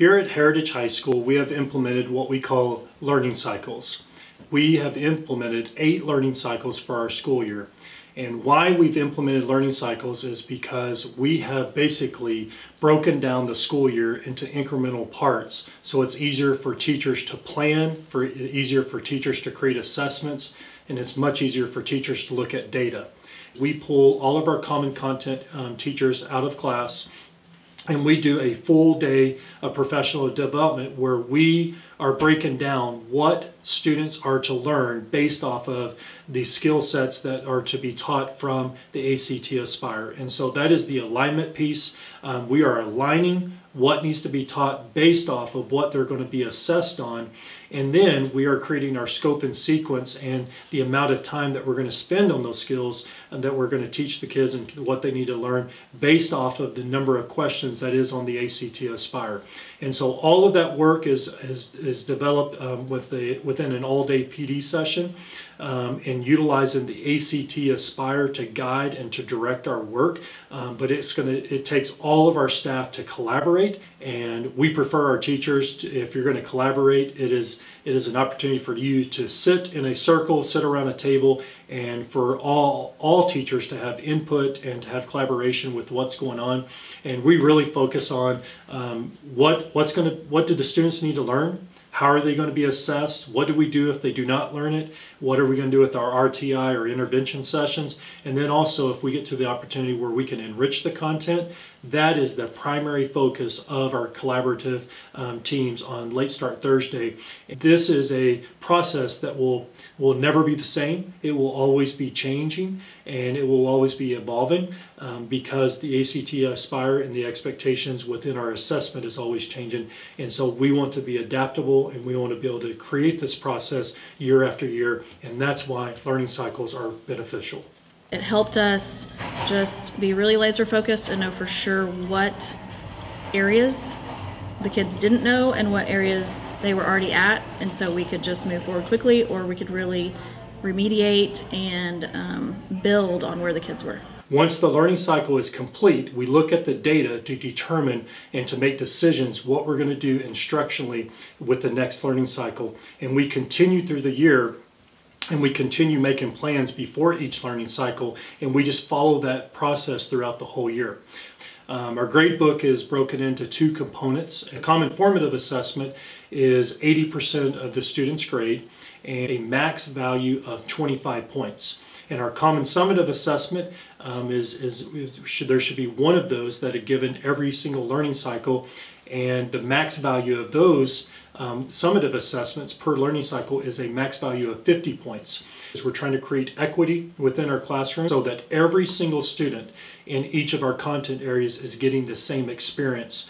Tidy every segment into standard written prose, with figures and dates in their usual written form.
Here at Heritage High School, we have implemented what we call learning cycles. We have implemented 8 learning cycles for our school year. And why we've implemented learning cycles is because we have basically broken down the school year into incremental parts, so it's easier for teachers to plan, easier for teachers to create assessments, and it's much easier for teachers to look at data. We pull all of our common content teachers out of class, and we do a full day of professional development where we are breaking down what students are to learn based off of the skill sets that are to be taught from the ACT Aspire. And so that is the alignment piece. We are aligning what needs to be taught based off of what they're going to be assessed on. And then we are creating our scope and sequence and the amount of time that we're going to spend on those skills and that we're going to teach the kids and what they need to learn based off of the number of questions that is on the ACT Aspire. And so all of that work is developed within an all-day PD session and utilizing the ACT Aspire to guide and to direct our work. But it takes all of our staff to collaborate, and we prefer our teachers to, if you're going to collaborate, it is an opportunity for you to sit in a circle, sit around a table, and for all teachers to have input and to have collaboration with what's going on. And we really focus on what do the students need to learn? How are they going to be assessed? What do we do if they do not learn it? What are we going to do with our RTI or intervention sessions? And then also, if we get to the opportunity where we can enrich the content, that is the primary focus of our collaborative teams on Late Start Thursday. This is a process that will never be the same. It will always be changing, and it will always be evolving because the ACT Aspire and the expectations within our assessment is always changing. And so we want to be adaptable, and we want to be able to create this process year after year, and that's why learning cycles are beneficial. It helped us just be really laser focused and know for sure what areas the kids didn't know and what areas they were already at, and so we could just move forward quickly, or we could really remediate and build on where the kids were. Once the learning cycle is complete, we look at the data to determine and to make decisions what we're going to do instructionally with the next learning cycle, and we continue through the year. And we continue making plans before each learning cycle, and we just follow that process throughout the whole year. Our grade book is broken into 2 components. A common formative assessment is 80% of the student's grade and a max value of 25 points. And our common summative assessment there should be one of those that are given every single learning cycle, and the max value of those summative assessments per learning cycle is a max value of 50 points. We're trying to create equity within our classroom so that every single student in each of our content areas is getting the same experience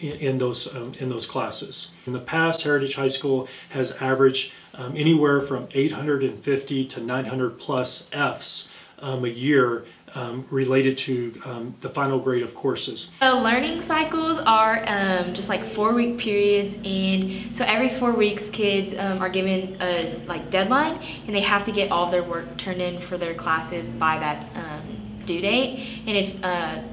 in those classes. In the past, Heritage High School has averaged anywhere from 850 to 900 plus Fs a year related to the final grade of courses. So learning cycles are just like 4-week periods, and so every 4 weeks kids are given a deadline, and they have to get all their work turned in for their classes by that due date, and if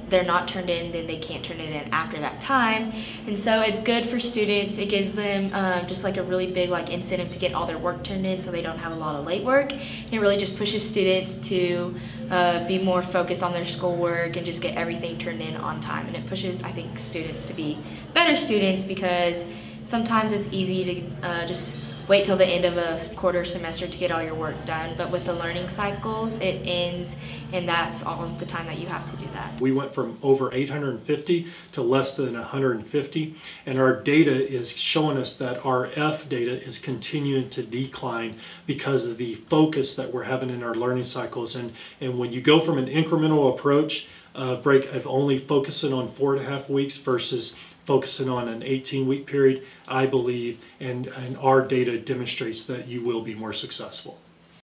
they're not turned in, then they can't turn it in after that time. And so it's good for students. It gives them just like a really big incentive to get all their work turned in so they don't have a lot of late work. And it really just pushes students to be more focused on their schoolwork and just get everything turned in on time. And it pushes, I think, students to be better students, because sometimes it's easy to just wait till the end of a quarter semester to get all your work done, but with the learning cycles, it ends, and that's all the time that you have to do that. We went from over 850 to less than 150, and our data is showing us that our F data is continuing to decline because of the focus that we're having in our learning cycles. And when you go from an incremental approach of only focusing on 4.5 weeks versus focusing on an 18-week period, I believe, and our data demonstrates that you will be more successful.